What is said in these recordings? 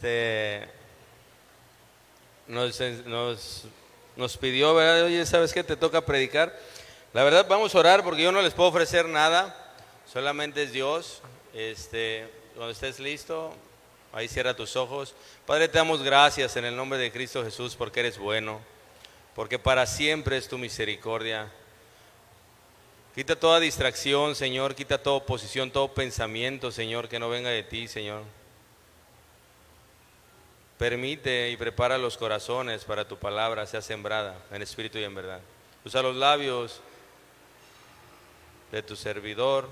Este, nos pidió, ¿verdad? Oye, ¿sabes qué? Te toca predicar. La verdad, vamos a orar porque yo no les puedo ofrecer nada, solamente es Dios. Cuando estés listo, ahí cierra tus ojos. Padre, te damos gracias en el nombre de Cristo Jesús porque eres bueno, porque para siempre es tu misericordia. Quita toda distracción, Señor, quita toda oposición, todo pensamiento, Señor, que no venga de ti, Señor. Permite y prepara los corazones para tu palabra sea sembrada en espíritu y en verdad. Usa los labios de tu servidor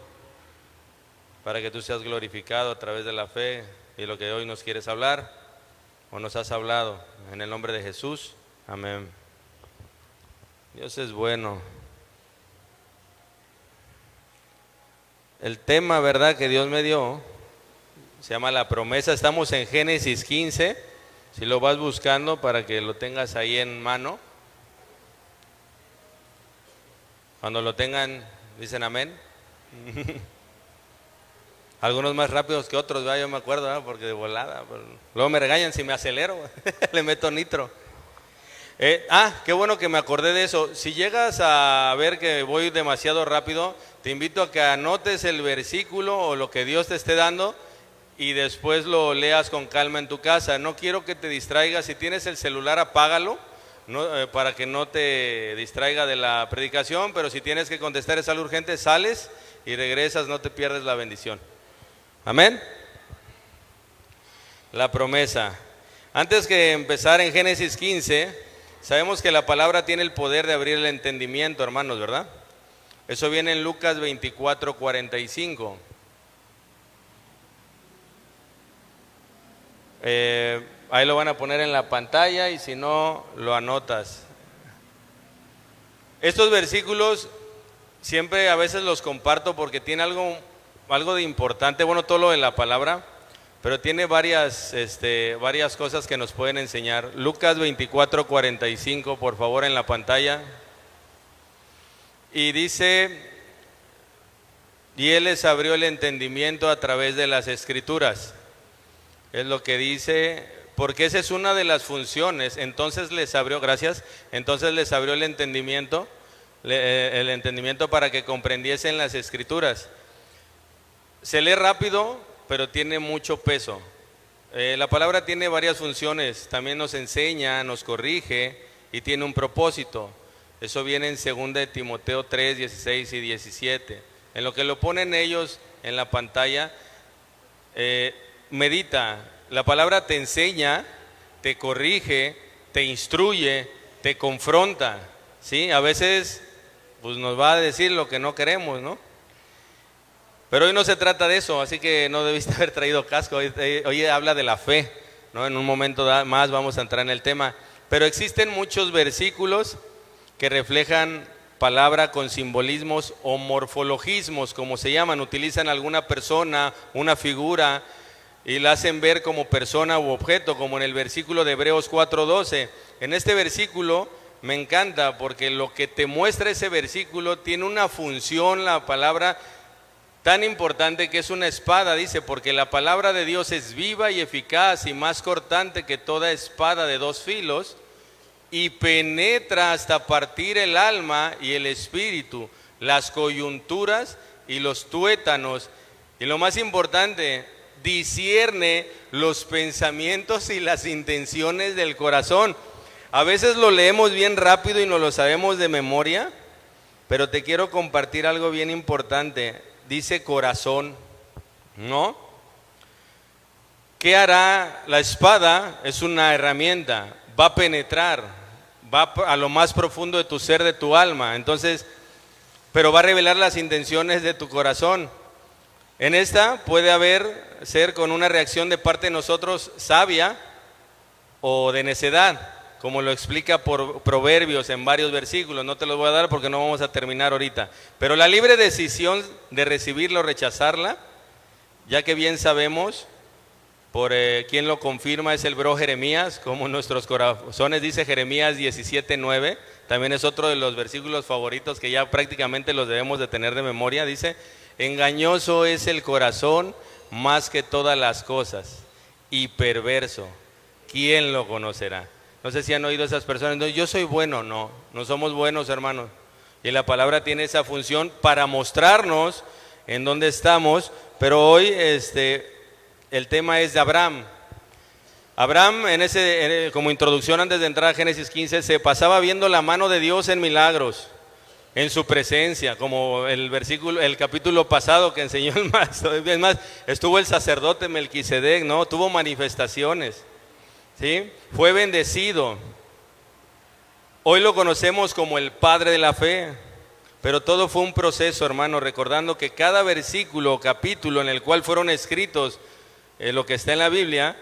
para que tú seas glorificado a través de la fe y lo que hoy nos quieres hablar o nos has hablado. En el nombre de Jesús, amén. Dios es bueno. El tema, ¿verdad?, que Dios me dio se llama la promesa. Estamos en Génesis 15. Si lo vas buscando para que lo tengas ahí en mano. Cuando lo tengan, dicen amén. Algunos más rápidos que otros, ¿verdad? Yo me acuerdo, ¿verdad? Porque de volada. Luego me regañan si me acelero, le meto nitro. Qué bueno que me acordé de eso. Si llegas a ver que voy demasiado rápido, te invito a que anotes el versículo o lo que Dios te esté dando y después lo leas con calma en tu casa. No quiero que te distraigas. Si tienes el celular, apágalo, para que no te distraiga de la predicación, pero si tienes que contestar es algo urgente, sales y regresas, no te pierdes la bendición. Amén. La promesa. Antes que empezar en Génesis 15, sabemos que la palabra tiene el poder de abrir el entendimiento, hermanos, ¿verdad? Eso viene en Lucas 24:45. Ahí lo van a poner en la pantalla y si no, lo anotas. Estos versículos siempre a veces los comparto porque tiene algo de importante, bueno, todo lo de la palabra, pero tiene varias cosas que nos pueden enseñar. Lucas 24:45, por favor, en la pantalla. Y dice, y Él les abrió el entendimiento a través de las Escrituras. Es lo que dice, porque esa es una de las funciones. Entonces les abrió el entendimiento para que comprendiesen las Escrituras. Se lee rápido, pero tiene mucho peso. La palabra tiene varias funciones, también nos enseña, nos corrige y tiene un propósito. Eso viene en 2 de Timoteo 3, 16 y 17. En lo que lo ponen ellos en la pantalla, medita. La palabra te enseña, te corrige, te instruye, te confronta, ¿sí? A veces pues nos va a decir lo que no queremos, ¿no? Pero hoy no se trata de eso, así que no debiste haber traído casco. Hoy habla de la fe, ¿no? En un momento más vamos a entrar en el tema. Pero existen muchos versículos que reflejan palabra con simbolismos o morfologismos, como se llaman. Utilizan alguna persona, una figura, y la hacen ver como persona u objeto, como en el versículo de Hebreos 4:12. En este versículo me encanta porque lo que te muestra ese versículo tiene una función, la palabra tan importante que es una espada, dice, porque la palabra de Dios es viva y eficaz y más cortante que toda espada de dos filos y penetra hasta partir el alma y el espíritu, las coyunturas y los tuétanos, y lo más importante, discierne los pensamientos y las intenciones del corazón. A veces lo leemos bien rápido y no lo sabemos de memoria, pero te quiero compartir algo bien importante. Dice corazón, ¿no? ¿Qué hará? La espada es una herramienta, va a penetrar, va a lo más profundo de tu ser, de tu alma. Entonces, pero va a revelar las intenciones de tu corazón. En esta puede ser con una reacción de parte de nosotros sabia o de necedad, como lo explica por Proverbios en varios versículos. No te los voy a dar porque no vamos a terminar ahorita. Pero la libre decisión de recibirla o rechazarla, ya que bien sabemos, por quien lo confirma es el bro Jeremías, como nuestros corazones, dice Jeremías 17:9. También es otro de los versículos favoritos que ya prácticamente los debemos de tener de memoria. Dice, engañoso es el corazón más que todas las cosas y perverso. ¿Quién lo conocerá? No sé si han oído esas personas. No, yo soy bueno. No, no somos buenos, hermanos. Y la palabra tiene esa función para mostrarnos en dónde estamos. Pero hoy el tema es de Abraham. Abraham, como introducción antes de entrar a Génesis 15, se pasaba viendo la mano de Dios en milagros, en su presencia, como el capítulo pasado que enseñó el maestro. Es más, estuvo el sacerdote Melquisedec, ¿no? Tuvo manifestaciones, ¿sí? Fue bendecido. Hoy lo conocemos como el padre de la fe, pero todo fue un proceso, hermano, recordando que cada versículo o capítulo en el cual fueron escritos lo que está en la Biblia,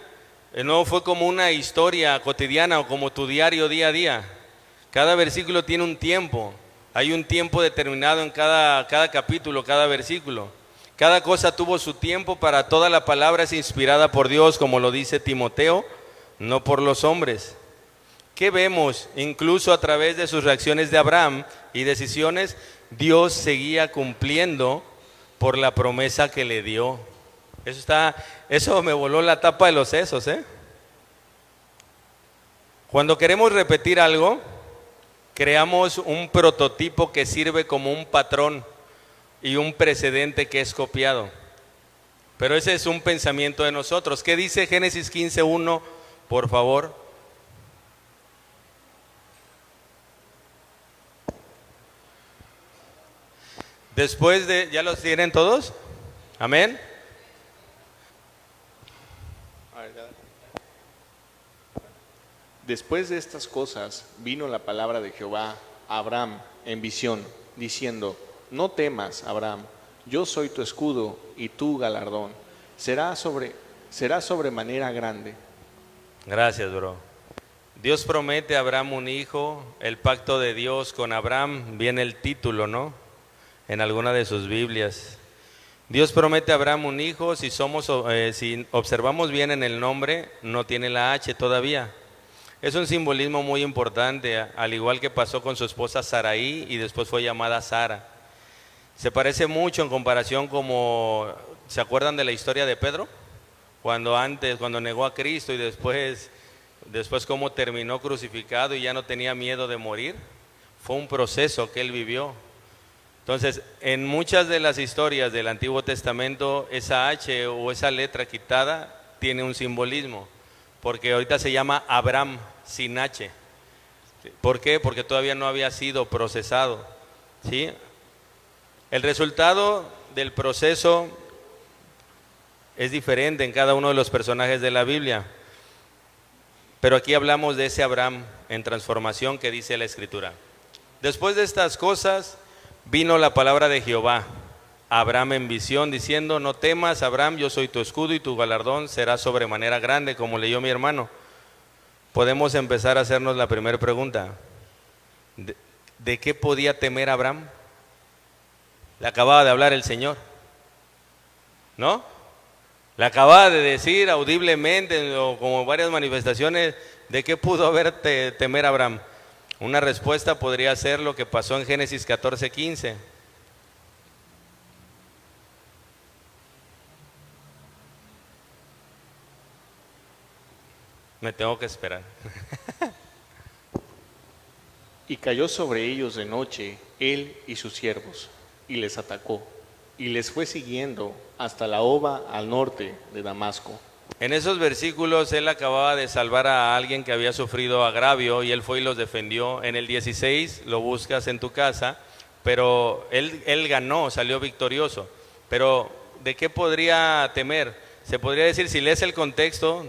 no fue como una historia cotidiana o como tu diario día a día. Cada versículo tiene un tiempo. Hay un tiempo determinado en cada capítulo, cada versículo. Cada cosa tuvo su tiempo. Para toda la palabra es inspirada por Dios, como lo dice Timoteo, no por los hombres. ¿Qué vemos? Incluso a través de sus reacciones de Abraham y decisiones, Dios seguía cumpliendo por la promesa que le dio. Eso me voló la tapa de los sesos, ¿eh? Cuando queremos repetir algo, creamos un prototipo que sirve como un patrón y un precedente que es copiado. Pero ese es un pensamiento de nosotros. ¿Qué dice Génesis 15:1, por favor? Después de, ¿ya los tienen todos? Amén. Después de estas cosas vino la palabra de Jehová a Abraham en visión, diciendo: no temas, Abraham, yo soy tu escudo y tu galardón será sobremanera grande. Gracias, bro. Dios promete a Abraham un hijo. El pacto de Dios con Abraham, viene el título, ¿no? En alguna de sus Biblias. Dios promete a Abraham un hijo. Si observamos bien en el nombre, no tiene la H todavía. Es un simbolismo muy importante, al igual que pasó con su esposa Saraí y después fue llamada Sara. Se parece mucho en comparación ¿se acuerdan de la historia de Pedro? Cuando negó a Cristo y después cómo terminó crucificado y ya no tenía miedo de morir. Fue un proceso que él vivió. Entonces, en muchas de las historias del Antiguo Testamento, esa H o esa letra quitada tiene un simbolismo, porque ahorita se llama Abraham sin H. ¿Por qué? Porque todavía no había sido procesado, ¿sí? El resultado del proceso es diferente en cada uno de los personajes de la Biblia, pero aquí hablamos de ese Abraham en transformación que dice la Escritura. Después de estas cosas vino la palabra de Jehová a Abraham en visión, diciendo: no temas, Abraham, yo soy tu escudo y tu galardón será sobremanera grande, como leyó mi hermano. Podemos empezar a hacernos la primera pregunta. ¿De qué podía temer Abraham? Le acababa de hablar el Señor, ¿no? Le acababa de decir audiblemente, o como varias manifestaciones, ¿de qué pudo temer Abraham? Una respuesta podría ser lo que pasó en Génesis 14:15. Me tengo que esperar. Y cayó sobre ellos de noche él y sus siervos, y les atacó, y les fue siguiendo hasta la Hoba al norte de Damasco. En esos versículos él acababa de salvar a alguien que había sufrido agravio y él fue y los defendió. En el 16 lo buscas en tu casa, pero él ganó, salió victorioso. Pero ¿de qué podría temer? Se podría decir, si lees el contexto,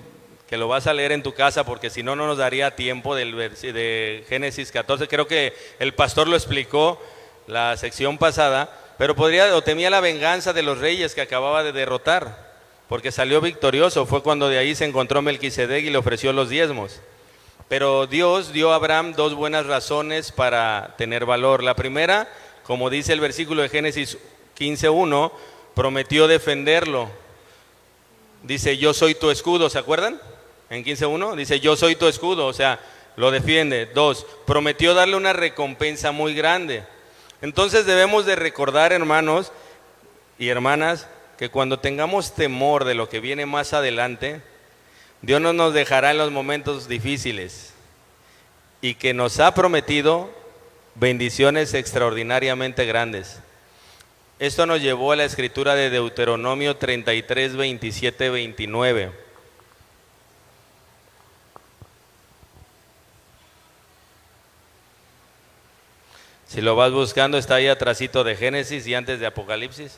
que lo vas a leer en tu casa, porque si no, no nos daría tiempo de Génesis 14. Creo que el pastor lo explicó la sección pasada, pero temía la venganza de los reyes que acababa de derrotar, porque salió victorioso. Fue cuando de ahí se encontró Melquisedec y le ofreció los diezmos. Pero Dios dio a Abraham dos buenas razones para tener valor. La primera, como dice el versículo de Génesis 15:1, prometió defenderlo. Dice: yo soy tu escudo, ¿se acuerdan? En 15:1 dice: yo soy tu escudo, o sea, lo defiende. Dos, prometió darle una recompensa muy grande. Entonces debemos de recordar, hermanos y hermanas, que cuando tengamos temor de lo que viene más adelante, Dios no nos dejará en los momentos difíciles y que nos ha prometido bendiciones extraordinariamente grandes. Esto nos llevó a la escritura de Deuteronomio 33, 27, 29. Si lo vas buscando, está ahí atrasito de Génesis y antes de Apocalipsis.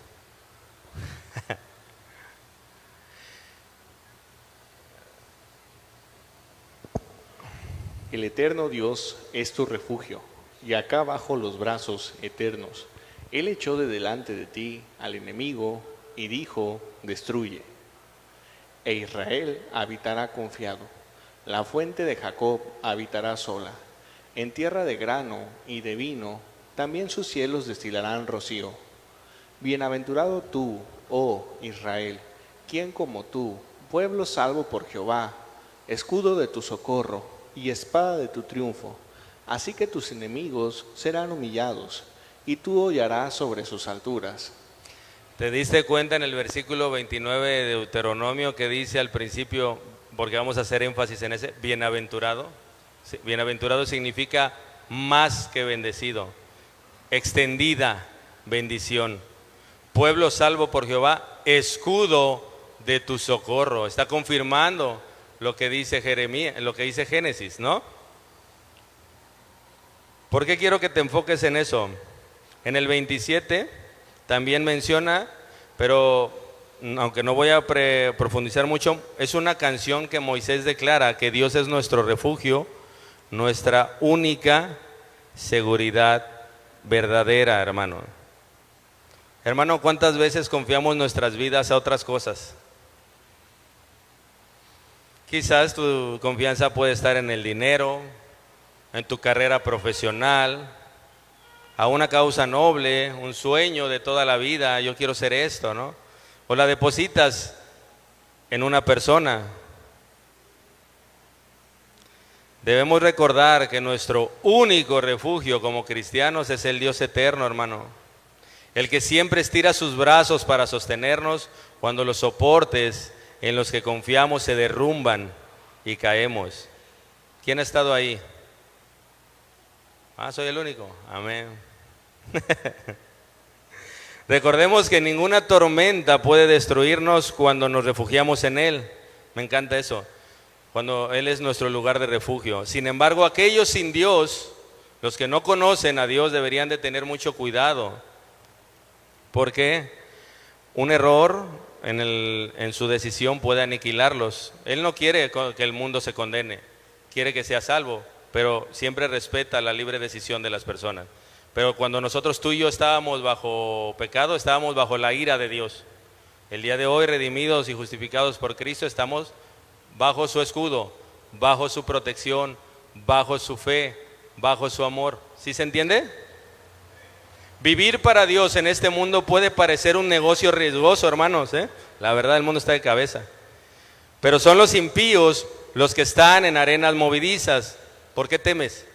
El eterno Dios es tu refugio, y acá bajo los brazos eternos. Él echó de delante de ti al enemigo y dijo, destruye. E Israel habitará confiado. La fuente de Jacob habitará sola. En tierra de grano y de vino, también sus cielos destilarán rocío. Bienaventurado tú, oh Israel, ¿quién como tú, pueblo salvo por Jehová, escudo de tu socorro y espada de tu triunfo? Así que tus enemigos serán humillados, y tú hollarás sobre sus alturas. ¿Te diste cuenta en el versículo 29 de Deuteronomio que dice al principio, porque vamos a hacer énfasis en ese, bienaventurado? Sí, bienaventurado significa más que bendecido, extendida bendición. Pueblo salvo por Jehová, escudo de tu socorro. Está confirmando lo que dice Jeremías, lo que dice Génesis, ¿no? ¿Por qué quiero que te enfoques en eso? En el 27 también menciona, pero aunque no voy a profundizar mucho, es una canción que Moisés declara que Dios es nuestro refugio, nuestra única seguridad verdadera, hermano. Hermano, ¿cuántas veces confiamos nuestras vidas a otras cosas? Quizás tu confianza puede estar en el dinero, en tu carrera profesional, a una causa noble, un sueño de toda la vida, yo quiero ser esto, ¿no? O la depositas en una persona. Debemos recordar que nuestro único refugio como cristianos es el Dios eterno, hermano. El que siempre estira sus brazos para sostenernos cuando los soportes en los que confiamos se derrumban y caemos. ¿Quién ha estado ahí? Soy el único. Amén. Recordemos que ninguna tormenta puede destruirnos cuando nos refugiamos en Él. Me encanta eso. Cuando Él es nuestro lugar de refugio. Sin embargo, aquellos sin Dios, los que no conocen a Dios, deberían de tener mucho cuidado. Porque un error en su decisión puede aniquilarlos. Él no quiere que el mundo se condene, quiere que sea salvo, pero siempre respeta la libre decisión de las personas. Pero cuando nosotros, tú y yo, estábamos bajo pecado, estábamos bajo la ira de Dios. El día de hoy, redimidos y justificados por Cristo, estamos bajo su escudo, bajo su protección, bajo su fe, bajo su amor. ¿Sí se entiende? Vivir para Dios en este mundo puede parecer un negocio riesgoso, hermanos, ¿eh? La verdad, el mundo está de cabeza. Pero son los impíos los que están en arenas movedizas. ¿Por qué temes?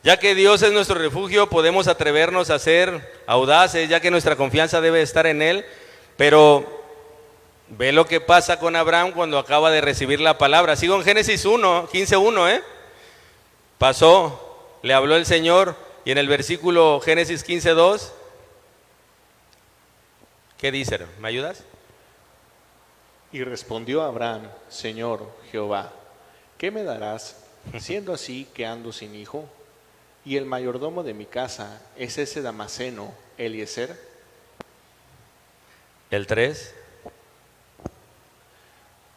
Ya que Dios es nuestro refugio, podemos atrevernos a ser audaces, ya que nuestra confianza debe estar en Él. Pero ve lo que pasa con Abraham cuando acaba de recibir la palabra. Sigo en Génesis 1, 15:1, ¿eh? Pasó, le habló el Señor, y en el versículo Génesis 15:2, ¿qué dice? ¿Me ayudas? Y respondió Abraham, Señor Jehová, ¿qué me darás, siendo así que ando sin hijo? Y el mayordomo de mi casa es ese Damaseno, Eliezer. El 3.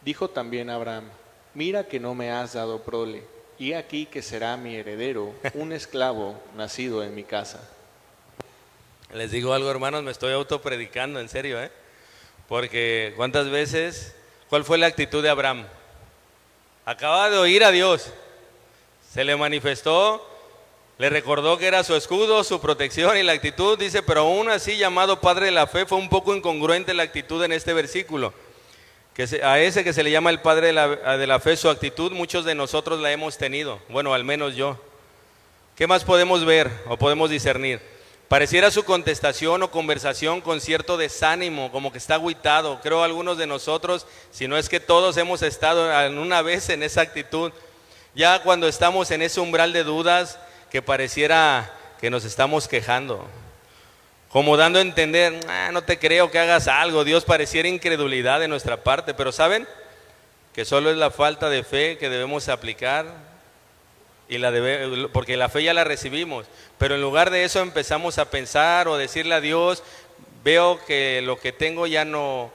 Dijo también Abraham, mira que no me has dado prole, y aquí que será mi heredero, un esclavo nacido en mi casa. Les digo algo, hermanos, me estoy autopredicando, en serio, ¿eh? Porque ¿cuántas veces? ¿Cuál fue la actitud de Abraham? Acaba de oír a Dios, se le manifestó, le recordó que era su escudo, su protección, y la actitud, dice, pero aún así llamado padre de la fe, fue un poco incongruente la actitud en este versículo. A ese que se le llama el padre de la fe, su actitud, muchos de nosotros la hemos tenido, bueno, al menos yo. ¿Qué más podemos ver o podemos discernir? Pareciera su contestación o conversación con cierto desánimo, como que está agüitado. Creo algunos de nosotros, si no es que todos hemos estado una vez en esa actitud. Ya cuando estamos en ese umbral de dudas, que pareciera que nos estamos quejando, como dando a entender, no te creo que hagas algo. Dios, pareciera incredulidad de nuestra parte, pero ¿saben? Que solo es la falta de fe que debemos aplicar, porque la fe ya la recibimos, pero en lugar de eso empezamos a pensar o decirle a Dios, veo que lo que tengo ya no,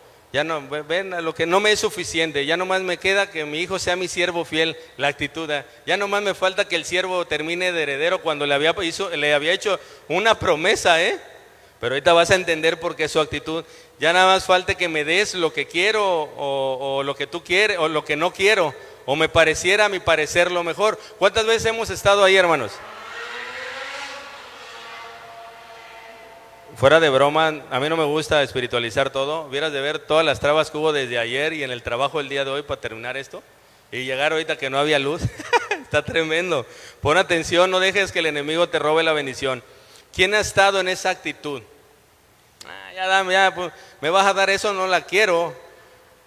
ven, lo que no me es suficiente, ya nomás me queda que mi hijo sea mi siervo fiel, la actitud, ya nomás me falta que el siervo termine de heredero cuando le había hecho una promesa, pero ahorita vas a entender por qué su actitud. Ya nada más falta que me des lo que quiero o lo que tú quieres o lo que no quiero, o me pareciera a mi parecer lo mejor. ¿Cuántas veces hemos estado ahí, hermanos? Fuera de broma, a mí no me gusta espiritualizar todo. Vieras de ver todas las trabas que hubo desde ayer y en el trabajo el día de hoy para terminar esto. Y llegar ahorita que no había luz. Está tremendo. Pon atención, no dejes que el enemigo te robe la bendición. ¿Quién ha estado en esa actitud? Ya dame, pues, me vas a dar eso, no la quiero.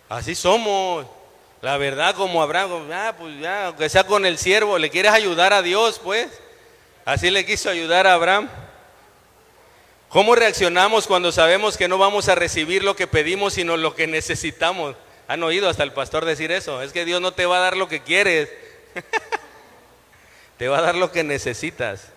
Así somos. La verdad, como Abraham, pues ya, aunque sea con el siervo, le quieres ayudar a Dios, pues. Así le quiso ayudar a Abraham. ¿Cómo reaccionamos cuando sabemos que no vamos a recibir lo que pedimos, sino lo que necesitamos? ¿Han oído hasta el pastor decir eso? Es que Dios no te va a dar lo que quieres. Te va a dar lo que necesitas.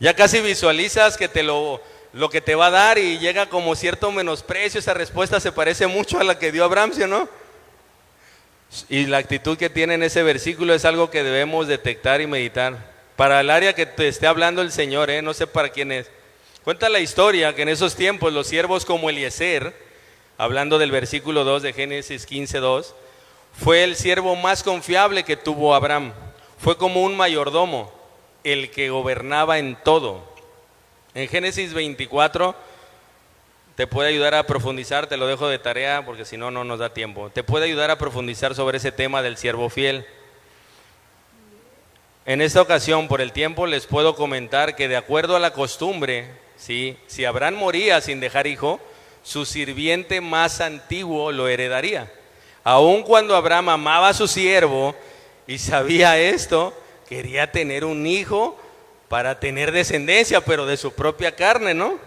Ya casi visualizas que lo que te va a dar y llega como cierto menosprecio. Esa respuesta se parece mucho a la que dio Abraham, ¿sí o no? Y la actitud que tiene en ese versículo es algo que debemos detectar y meditar. Para el área que te esté hablando el Señor, no sé para quién es. Cuenta la historia que en esos tiempos los siervos como Eliezer, hablando del versículo 2 de Génesis 15:2, fue el siervo más confiable que tuvo Abraham. Fue como un mayordomo, el que gobernaba en todo. En Génesis 24 te puede ayudar a profundizar, te lo dejo de tarea porque si no, no nos da tiempo. Te puede ayudar a profundizar sobre ese tema del siervo fiel. En esta ocasión, por el tiempo, les puedo comentar que de acuerdo a la costumbre, ¿sí? Si Abraham moría sin dejar hijo, su sirviente más antiguo lo heredaría. Aun cuando Abraham amaba a su siervo y sabía esto, quería tener un hijo para tener descendencia, pero de su propia carne, ¿no?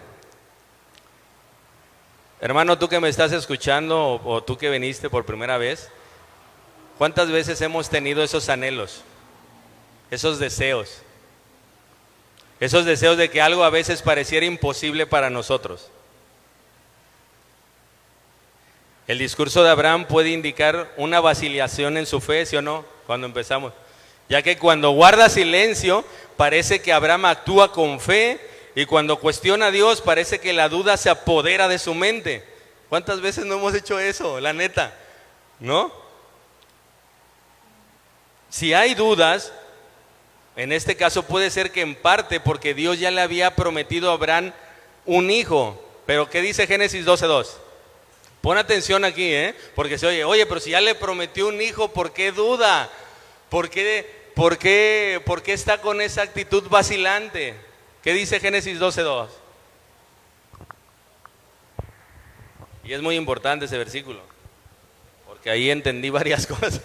Hermano, tú que me estás escuchando o tú que viniste por primera vez, ¿cuántas veces hemos tenido esos anhelos? Esos deseos de que algo a veces pareciera imposible para nosotros. El discurso de Abraham puede indicar una vacilación en su fe, ¿sí o no? Cuando empezamos, ya que cuando guarda silencio parece que Abraham actúa con fe, y cuando cuestiona a Dios parece que la duda se apodera de su mente. ¿Cuántas veces no hemos hecho eso? La neta, ¿no? Si hay dudas, en este caso puede ser que en parte porque Dios ya le había prometido a Abraham un hijo. Pero ¿qué dice Génesis 12:2? Pon atención aquí, porque se oye, pero si ya le prometió un hijo, ¿por qué duda? ¿Por qué está con esa actitud vacilante? ¿Qué dice Génesis 12:2? Y es muy importante ese versículo, porque ahí entendí varias cosas.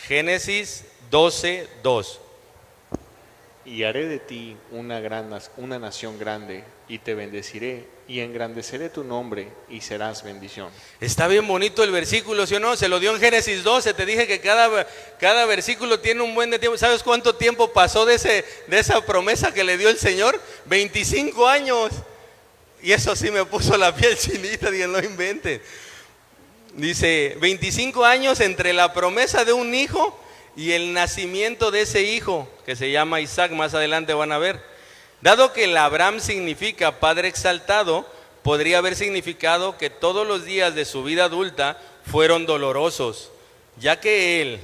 Génesis 12:2. Y haré de ti una nación grande, y te bendeciré, y engrandeceré tu nombre, y serás bendición. Está bien bonito el versículo, ¿sí o no? Se lo dio en Génesis 12, te dije que cada versículo tiene un buen de tiempo. ¿Sabes cuánto tiempo pasó de esa promesa que le dio el Señor? 25 años. Y eso sí me puso la piel chinita, dije, no inventes. Dice, 25 años entre la promesa de un hijo y el nacimiento de ese hijo, que se llama Isaac, más adelante van a ver. Dado que el Abraham significa padre exaltado, podría haber significado que todos los días de su vida adulta fueron dolorosos, ya que él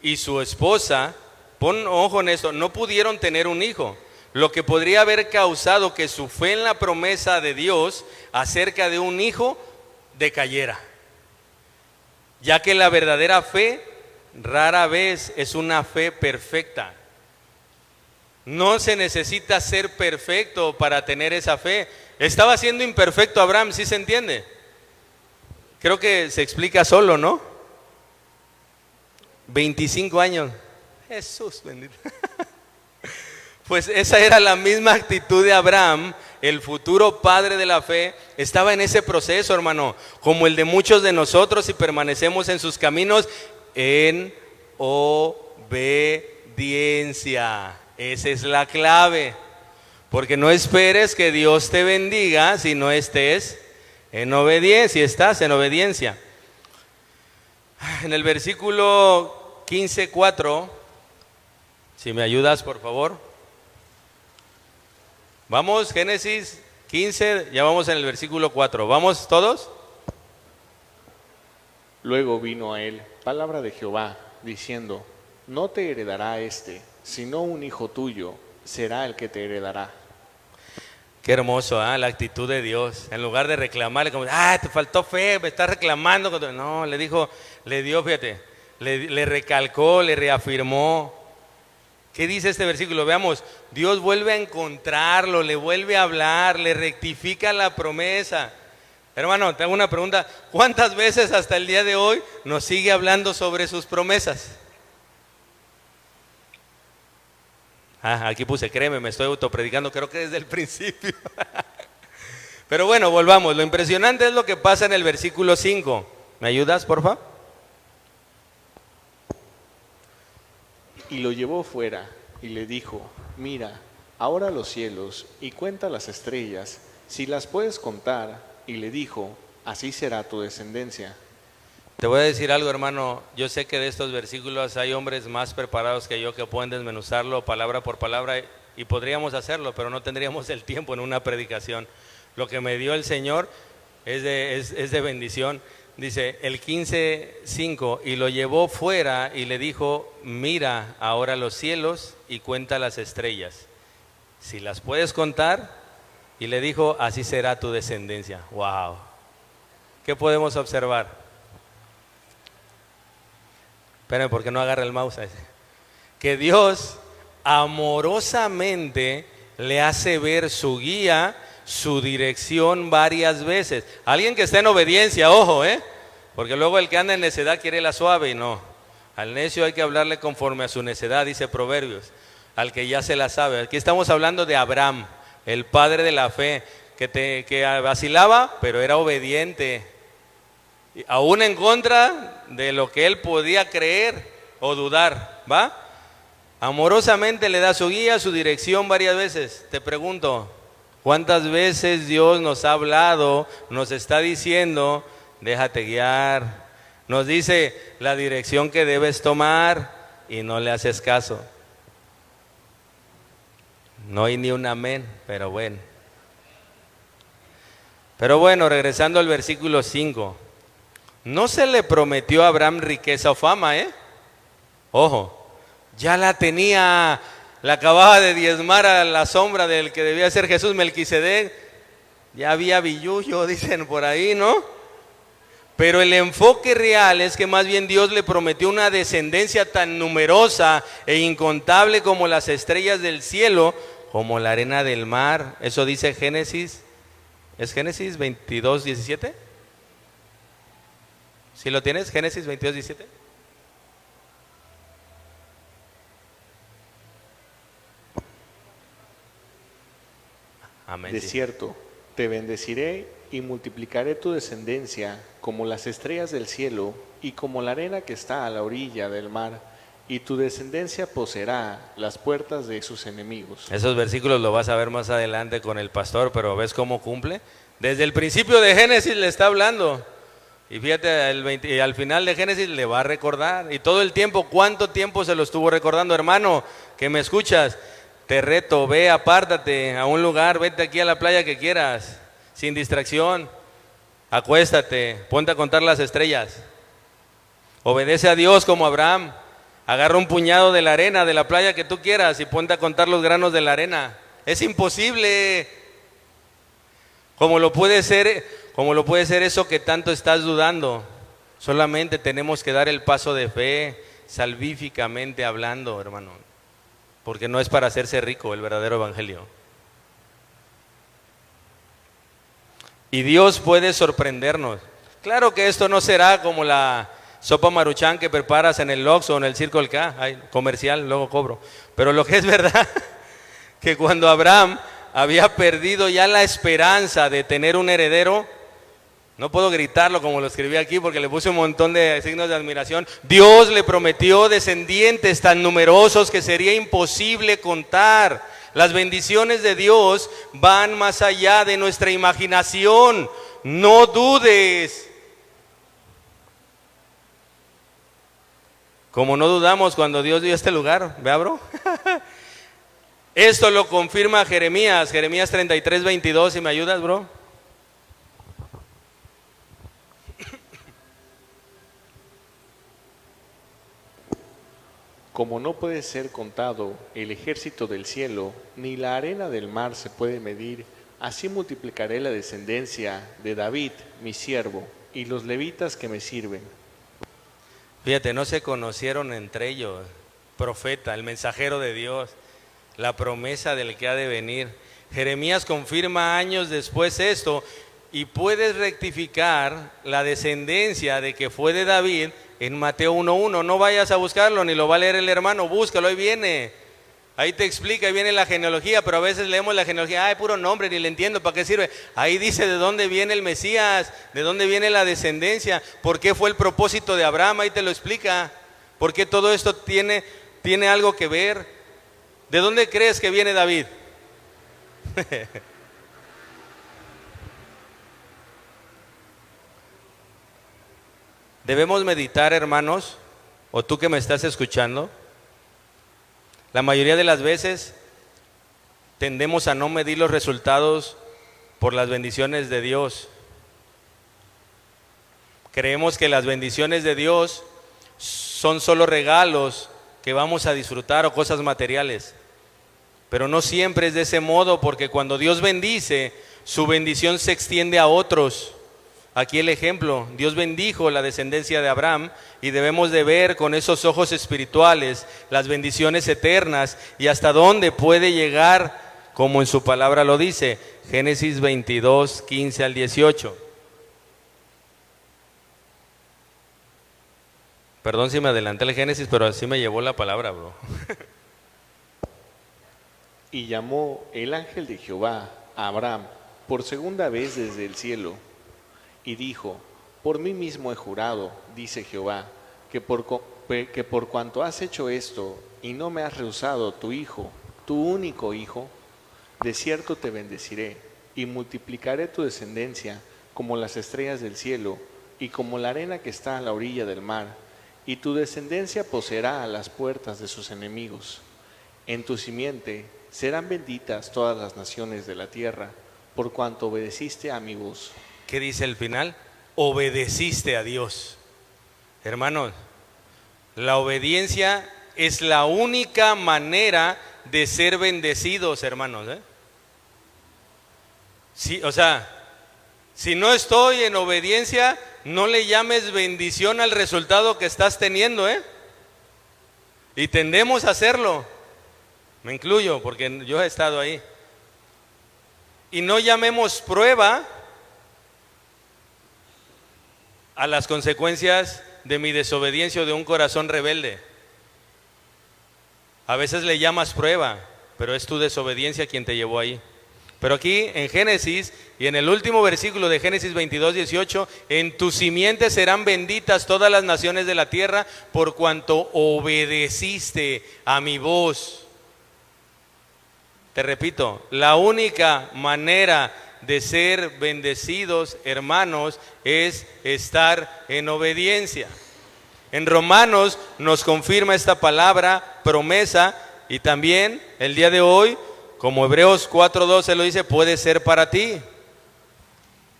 y su esposa, pon ojo en esto, no pudieron tener un hijo, lo que podría haber causado que su fe en la promesa de Dios acerca de un hijo decayera, ya que la verdadera fe rara vez es una fe perfecta. No se necesita ser perfecto para tener esa fe. Estaba siendo imperfecto Abraham, ¿sí se entiende? Creo que se explica solo, ¿no? 25 años. Jesús bendito. Pues esa era la misma actitud de Abraham, el futuro padre de la fe. Estaba en ese proceso, hermano, como el de muchos de nosotros, si permanecemos en sus caminos en obediencia. Esa es la clave, porque no esperes que Dios te bendiga si no estés en obediencia, si estás en obediencia. En el versículo 15:4, si me ayudas por favor. Vamos, Génesis 15, ya vamos en el versículo 4. ¿Vamos todos? Luego vino a él palabra de Jehová, diciendo: no te heredará sino un hijo tuyo será el que te heredará. Qué hermoso, la actitud de Dios. En lugar de reclamarle como, te faltó fe, me estás reclamando. No, le dijo, le dio, fíjate, le recalcó, le reafirmó. ¿Qué dice este versículo? Veamos, Dios vuelve a encontrarlo, le vuelve a hablar, le rectifica la promesa. Hermano, te hago una pregunta, ¿cuántas veces hasta el día de hoy nos sigue hablando sobre sus promesas? Aquí puse, créeme, me estoy autopredicando, creo que desde el principio. Pero bueno, volvamos. Lo impresionante es lo que pasa en el versículo 5. ¿Me ayudas, por favor? Y lo llevó fuera y le dijo: mira, ahora los cielos y cuenta las estrellas, si las puedes contar. Y le dijo: así será tu descendencia. Te voy a decir algo, hermano. Yo sé que de estos versículos hay hombres más preparados que yo que pueden desmenuzarlo palabra por palabra y podríamos hacerlo, pero no tendríamos el tiempo en una predicación. Lo que me dio el Señor es de bendición. Dice el 15:5, y lo llevó fuera y le dijo: mira ahora los cielos y cuenta las estrellas, si las puedes contar. Y le dijo: así será tu descendencia. Wow. ¿Qué podemos observar? Espérenme porque no agarra el mouse. Que Dios amorosamente le hace ver su guía, su dirección varias veces. Alguien que está en obediencia, ojo, porque luego el que anda en necedad quiere la suave y no. Al necio hay que hablarle conforme a su necedad, dice Proverbios, al que ya se la sabe. Aquí estamos hablando de Abraham, el padre de la fe, que vacilaba, pero era obediente, aún en contra de lo que él podía creer o dudar, ¿va? Amorosamente le da su guía, su dirección varias veces. Te pregunto, ¿cuántas veces Dios nos ha hablado, nos está diciendo, déjate guiar? Nos dice la dirección que debes tomar y no le haces caso. No hay ni un amén, pero bueno. Pero bueno, regresando al versículo 5. No se le prometió a Abraham riqueza o fama, Ojo, ya la tenía, la acababa de diezmar a la sombra del que debía ser Jesús, Melquisedec. Ya había billullo, dicen por ahí, ¿no? Pero el enfoque real es que más bien Dios le prometió una descendencia tan numerosa e incontable como las estrellas del cielo, como la arena del mar. Eso dice Génesis. ¿Es Génesis 22:17? ¿Sí lo tienes? Génesis 22:17. Amén. De cierto, te bendeciré y multiplicaré tu descendencia como las estrellas del cielo y como la arena que está a la orilla del mar, y tu descendencia poseerá las puertas de sus enemigos. Esos versículos lo vas a ver más adelante con el pastor, pero ¿ves cómo cumple? Desde el principio de Génesis le está hablando. Y fíjate, al final de Génesis le va a recordar. Y todo el tiempo, ¿cuánto tiempo se lo estuvo recordando? Hermano, que me escuchas, te reto, ve, apártate a un lugar, vete aquí a la playa que quieras, sin distracción. Acuéstate, ponte a contar las estrellas. Obedece a Dios como Abraham. Agarra un puñado de la arena de la playa que tú quieras y ponte a contar los granos de la arena. Es imposible. Como lo puede ser eso que tanto estás dudando. Solamente tenemos que dar el paso de fe, salvíficamente hablando, hermano, porque no es para hacerse rico el verdadero evangelio. Y Dios puede sorprendernos. Claro que esto no será como la sopa Maruchan que preparas en el Oxxo o en el Circle K, ay, comercial, luego cobro. Pero lo que es verdad, que cuando Abraham había perdido ya la esperanza de tener un heredero, no puedo gritarlo como lo escribí aquí porque le puse un montón de signos de admiración. Dios le prometió descendientes tan numerosos que sería imposible contar. Las bendiciones de Dios van más allá de nuestra imaginación. No dudes. Como no dudamos cuando Dios dio este lugar, ¿vea, bro? Esto lo confirma Jeremías 33:22, si me ayudas, bro. Como no puede ser contado el ejército del cielo, ni la arena del mar se puede medir, así multiplicaré la descendencia de David, mi siervo, y los levitas que me sirven. Fíjate, no se conocieron entre ellos, profeta, el mensajero de Dios, la promesa del que ha de venir. Jeremías confirma años después esto y puedes rectificar la descendencia de que fue de David en Mateo 1:1. No vayas a buscarlo, ni lo va a leer el hermano, búscalo, ahí viene. Ahí te explica, ahí viene la genealogía, pero a veces leemos la genealogía, ay, puro nombre, ni le entiendo, ¿para qué sirve? Ahí dice de dónde viene el Mesías, de dónde viene la descendencia, por qué fue el propósito de Abraham, ahí te lo explica. ¿Por qué todo esto tiene algo que ver? ¿De dónde crees que viene David? Debemos meditar, hermanos, o tú que me estás escuchando. La mayoría de las veces tendemos a no medir los resultados por las bendiciones de Dios. Creemos que las bendiciones de Dios son solo regalos que vamos a disfrutar o cosas materiales. Pero no siempre es de ese modo, porque cuando Dios bendice, su bendición se extiende a otros. Aquí el ejemplo, Dios bendijo la descendencia de Abraham y debemos de ver con esos ojos espirituales las bendiciones eternas y hasta dónde puede llegar, como en su palabra lo dice, Génesis 22, 15 al 18. Perdón si me adelanté el Génesis, pero así me llevó la palabra, bro. Y llamó el ángel de Jehová a Abraham por segunda vez desde el cielo, y dijo: por mí mismo he jurado, dice Jehová, que por cuanto has hecho esto y no me has rehusado tu hijo, tu único hijo, de cierto te bendeciré y multiplicaré tu descendencia como las estrellas del cielo y como la arena que está a la orilla del mar, y tu descendencia poseerá las puertas de sus enemigos. En tu simiente serán benditas todas las naciones de la tierra, por cuanto obedeciste a mi voz. ¿Qué dice el final? Obedeciste a Dios. Hermanos, la obediencia es la única manera de ser bendecidos, hermanos. Sí, o sea, si no estoy en obediencia, no le llames bendición al resultado que estás teniendo, Y tendemos a hacerlo. Me incluyo, porque yo he estado ahí. Y no llamemos prueba a las consecuencias de mi desobediencia o de un corazón rebelde. A veces le llamas prueba, pero es tu desobediencia quien te llevó ahí. Pero aquí en Génesis y en el último versículo de Génesis 22:18, en tu simiente serán benditas todas las naciones de la tierra por cuanto obedeciste a mi voz. Te repito, la única manera de ser bendecidos, hermanos, es estar en obediencia. En Romanos nos confirma esta palabra, promesa, y también el día de hoy, como Hebreos 4:12 lo dice, puede ser para ti.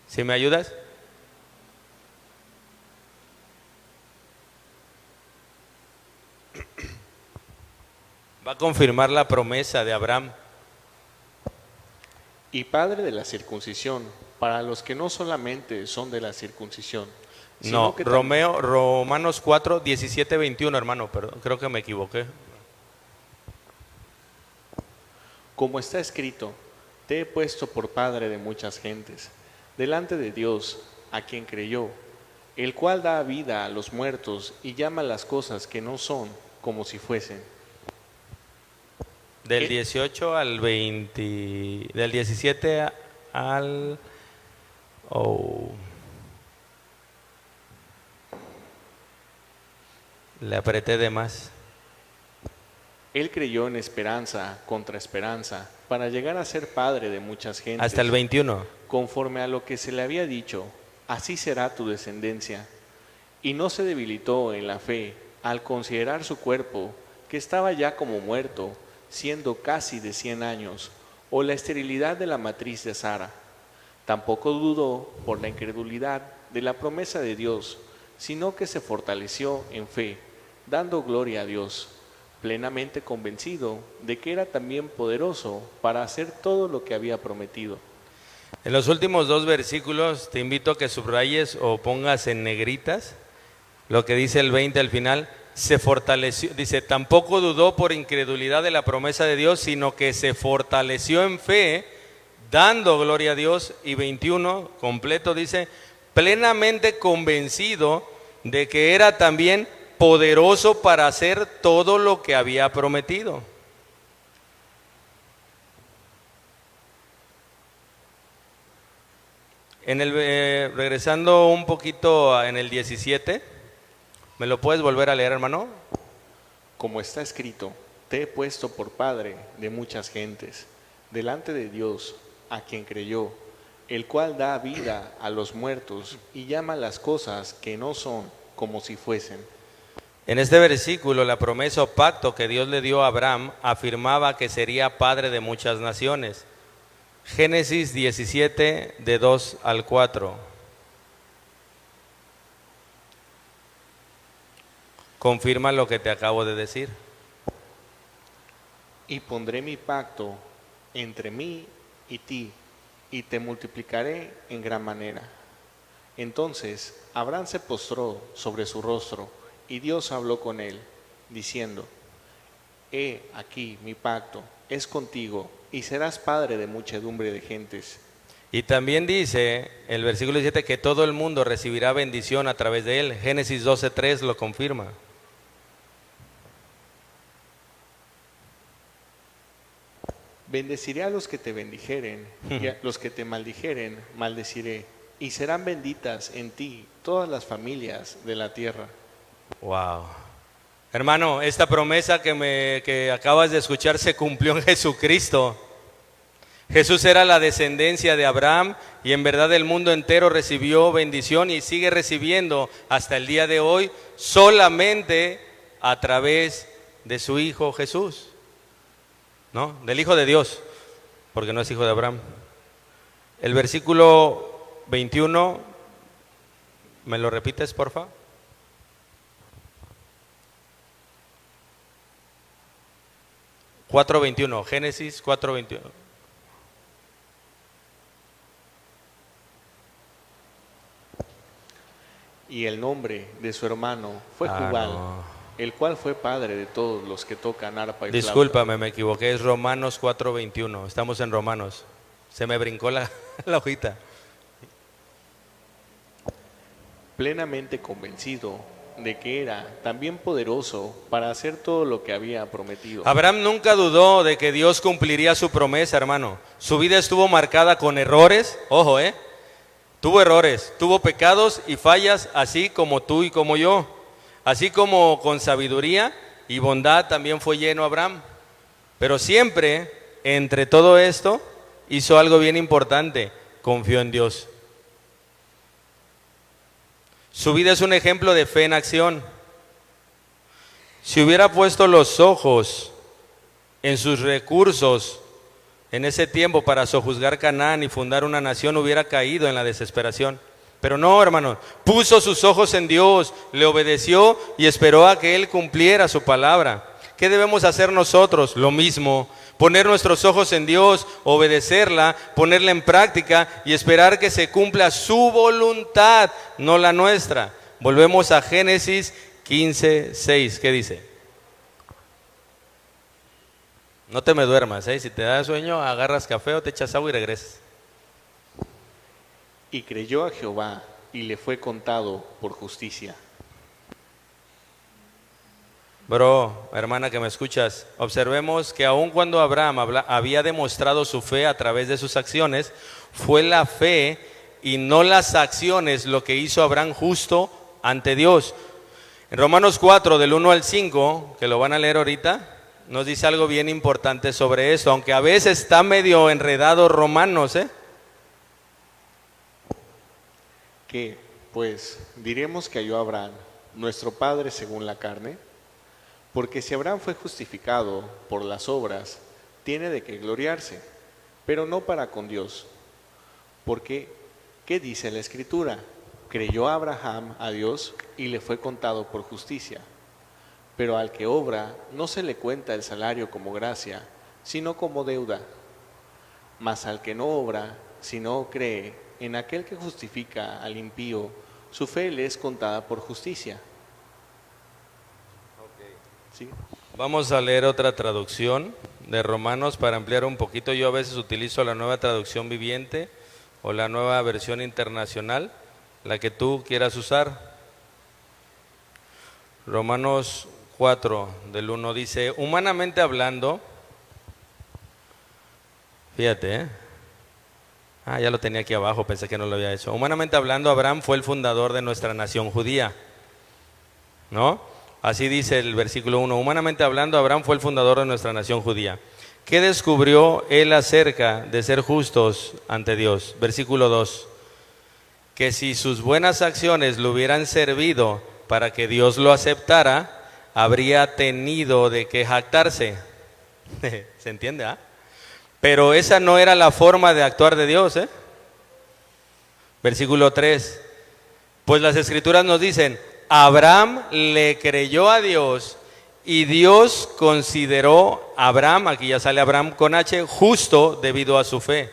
¿Sí me ayudas? Va a confirmar la promesa de Abraham. Y padre de la circuncisión, para los que no solamente son de la circuncisión. sino No, que Romanos 4, 17, 21, hermano, perdón, creo que me equivoqué. como está escrito, te he puesto por padre de muchas gentes, delante de Dios, a quien creyó, el cual da vida a los muertos y llama las cosas que no son como si fuesen. Del ¿Qué? 18 al 20, del 17 al... Oh, le apreté de más. Él creyó en esperanza contra esperanza, para llegar a ser padre de muchas gentes. Hasta el 21. Conforme a lo que se le había dicho, así será tu descendencia. Y no se debilitó en la fe al considerar su cuerpo, que estaba ya como muerto, siendo casi de 100 años, o la esterilidad de la matriz de Sara. Tampoco dudó por la incredulidad de la promesa de Dios, sino que se fortaleció en fe, dando gloria a Dios, plenamente convencido de que era también poderoso para hacer todo lo que había prometido. En los últimos dos versículos te invito a que subrayes o pongas en negritas lo que dice el 20 al final. Se fortaleció, dice, tampoco dudó por incredulidad de la promesa de Dios, sino que se fortaleció en fe, dando gloria a Dios. Y 21 completo dice, plenamente convencido de que era también poderoso para hacer todo lo que había prometido. Regresando un poquito en el 17, ¿me lo puedes volver a leer, hermano? Como está escrito, te he puesto por padre de muchas gentes, delante de Dios, a quien creyó, el cual da vida a los muertos y llama las cosas que no son como si fuesen. En este versículo, la promesa o pacto que Dios le dio a Abraham afirmaba que sería padre de muchas naciones. Génesis 17, de 2 al 4. Confirma lo que te acabo de decir. Y pondré mi pacto entre mí y ti, y te multiplicaré en gran manera. Entonces Abraham se postró sobre su rostro, y Dios habló con él, diciendo, he aquí mi pacto es contigo, y serás padre de muchedumbre de gentes. Y también dice el versículo 17 que todo el mundo recibirá bendición a través de él. Génesis 12:3 lo confirma. Bendeciré a los que te bendijeren, y a los que te maldijeren, maldeciré, y serán benditas en ti todas las familias de la tierra. Wow. Hermano, esta promesa que acabas de escuchar se cumplió en Jesucristo. Jesús era la descendencia de Abraham y en verdad el mundo entero recibió bendición y sigue recibiendo hasta el día de hoy solamente a través de su Hijo Jesús, ¿no? Del Hijo de Dios, porque no es hijo de Abraham. El versículo 21, ¿me lo repites, por favor? Génesis 4:21. Y el nombre de su hermano fue Jubal, no. el cual fue padre de todos los que tocan arpa y flauta. Discúlpame, me equivoqué, es Romanos 4:21. Estamos en Romanos. Se me brincó la hojita. Plenamente convencido de que era también poderoso para hacer todo lo que había prometido. Abraham nunca dudó de que Dios cumpliría su promesa, hermano. Su vida estuvo marcada con errores, ojo, tuvo errores, tuvo pecados y fallas, así como tú y como yo. Así como con sabiduría y bondad también fue lleno Abraham. Pero siempre, entre todo esto, hizo algo bien importante: confió en Dios. Su vida es un ejemplo de fe en acción. Si hubiera puesto los ojos en sus recursos en ese tiempo para sojuzgar Canaán y fundar una nación, hubiera caído en la desesperación. Pero no, hermano, puso sus ojos en Dios, le obedeció y esperó a que Él cumpliera su palabra. ¿Qué debemos hacer nosotros? Lo mismo. Poner nuestros ojos en Dios, obedecerla, ponerla en práctica y esperar que se cumpla su voluntad, no la nuestra. Volvemos a Génesis 15:6. ¿Qué dice? No te me duermas, si te da sueño, agarras café o te echas agua y regresas. Y creyó a Jehová y le fue contado por justicia. Bro, hermana que me escuchas, observemos que aun cuando Abraham había demostrado su fe a través de sus acciones, fue la fe y no las acciones lo que hizo a Abraham justo ante Dios. En Romanos 4, del 1 al 5, que lo van a leer ahorita, nos dice algo bien importante sobre esto, aunque a veces está medio enredado Romanos, ¿Qué? Pues diremos que halló a Abraham, nuestro padre según la carne, porque si Abraham fue justificado por las obras, tiene de qué gloriarse, pero no para con Dios. Porque, ¿qué dice la Escritura? Creyó Abraham a Dios y le fue contado por justicia. Pero al que obra no se le cuenta el salario como gracia, sino como deuda. Mas al que no obra, sino cree en aquel que justifica al impío, su fe le es contada por justicia. ¿Sí? Vamos a leer otra traducción de Romanos para ampliar un poquito. Yo a veces utilizo la Nueva Traducción Viviente o la Nueva Versión Internacional, la que tú quieras usar. Romanos 4, del 1 dice, humanamente hablando, fíjate, ya lo tenía aquí abajo, pensé que no lo había hecho. Humanamente hablando, Abraham fue el fundador de nuestra nación judía, ¿no? Así dice el versículo 1, humanamente hablando, Abraham fue el fundador de nuestra nación judía. ¿Qué descubrió él acerca de ser justos ante Dios? Versículo 2, que si sus buenas acciones le hubieran servido para que Dios lo aceptara, habría tenido de qué jactarse. ¿Se entiende? Pero esa no era la forma de actuar de Dios. Versículo 3, pues las Escrituras nos dicen, Abraham le creyó a Dios y Dios consideró a Abraham, aquí ya sale Abraham con H, justo debido a su fe.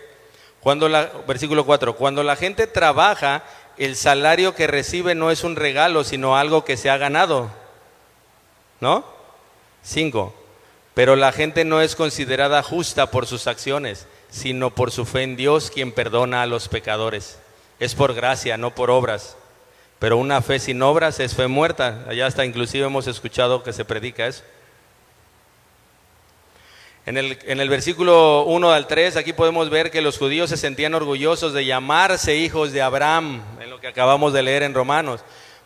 Versículo 4, cuando la gente trabaja, el salario que recibe no es un regalo, sino algo que se ha ganado, ¿no? 5, pero la gente no es considerada justa por sus acciones, sino por su fe en Dios, quien perdona a los pecadores. Es por gracia, no por obras. Pero una fe sin obras es fe muerta. Allá hasta inclusive hemos escuchado que se predica eso. En el versículo 1 al 3, aquí podemos ver que los judíos se sentían orgullosos de llamarse hijos de Abraham, en lo que acabamos de leer en Romanos.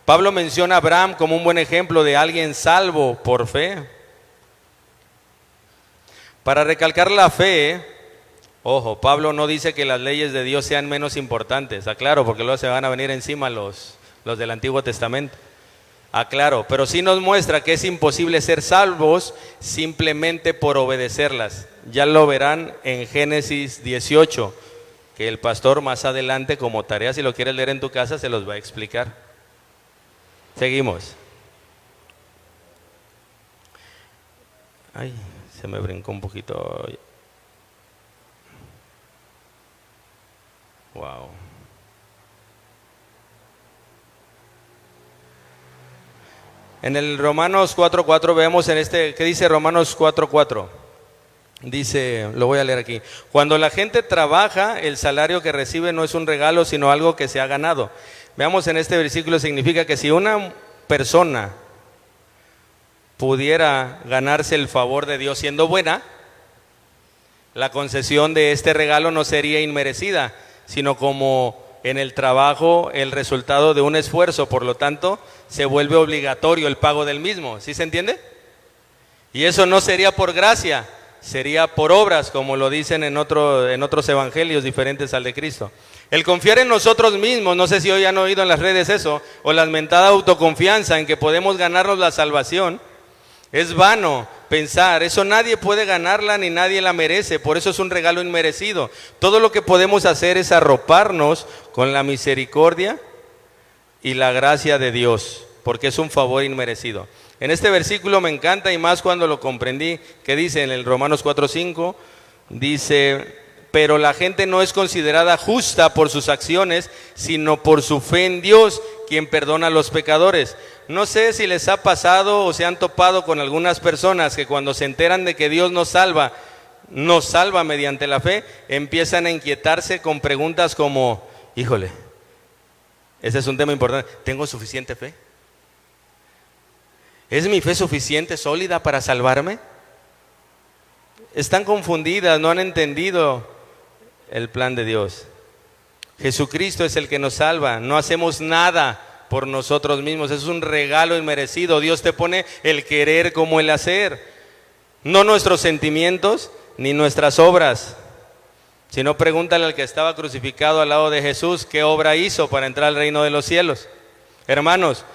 Pablo menciona a Abraham como un buen ejemplo de alguien salvo por fe. Para recalcar la fe, ojo, Pablo no dice que las leyes de Dios sean menos importantes, aclaro, porque luego se van a venir encima los del Antiguo Testamento. Aclaro, pero sí nos muestra que es imposible ser salvos simplemente por obedecerlas. Ya lo verán en Génesis 18, que el pastor más adelante como tarea, si lo quieres leer en tu casa, se los va a explicar. Seguimos. Ay, se me brincó un poquito. Wow. En el Romanos 4:4 vemos ¿qué dice Romanos 4:4? Dice, lo voy a leer aquí. Cuando la gente trabaja, el salario que recibe no es un regalo, sino algo que se ha ganado. Veamos en este versículo, significa que si una persona pudiera ganarse el favor de Dios siendo buena, la concesión de este regalo no sería inmerecida, sino como en el trabajo el resultado de un esfuerzo, por lo tanto se vuelve obligatorio el pago del mismo. ¿Sí se entiende? Y eso no sería por gracia, sería por obras, como lo dicen en otros evangelios diferentes al de Cristo. El confiar en nosotros mismos, no sé si hoy han oído en las redes eso, o la mentada autoconfianza en que podemos ganarnos la salvación, es vano pensar, eso nadie puede ganarla ni nadie la merece, por eso es un regalo inmerecido. Todo lo que podemos hacer es arroparnos con la misericordia y la gracia de Dios, porque es un favor inmerecido. En este versículo me encanta, y más cuando lo comprendí, que dice en el Romanos 4:5, dice, pero la gente no es considerada justa por sus acciones, sino por su fe en Dios, quien perdona a los pecadores. No sé si les ha pasado o se han topado con algunas personas que cuando se enteran de que Dios nos salva mediante la fe, empiezan a inquietarse con preguntas como, híjole, ese es un tema importante, ¿tengo suficiente fe? ¿Es mi fe suficiente, sólida para salvarme? Están confundidas, no han entendido el plan de Dios. Jesucristo es el que nos salva, no hacemos nada por nosotros mismos, es un regalo inmerecido. Dios te pone el querer como el hacer, no nuestros sentimientos ni nuestras obras, sino pregúntale al que estaba crucificado al lado de Jesús, ¿qué obra hizo para entrar al reino de los cielos? Hermanos,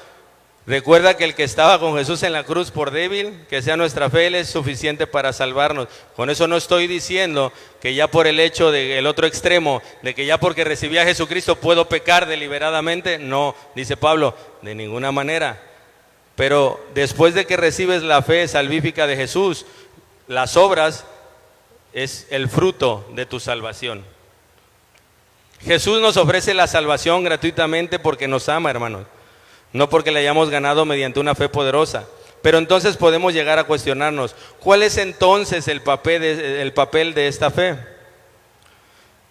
recuerda que el que estaba con Jesús en la cruz, por débil que sea nuestra fe, Él es suficiente para salvarnos. Con eso no estoy diciendo que ya por el hecho del otro extremo, de que ya porque recibí a Jesucristo puedo pecar deliberadamente. No, dice Pablo, de ninguna manera. Pero después de que recibes la fe salvífica de Jesús, las obras es el fruto de tu salvación. Jesús nos ofrece la salvación gratuitamente porque nos ama, hermanos, no porque la hayamos ganado mediante una fe poderosa. Pero entonces podemos llegar a cuestionarnos, ¿cuál es entonces el papel de esta fe?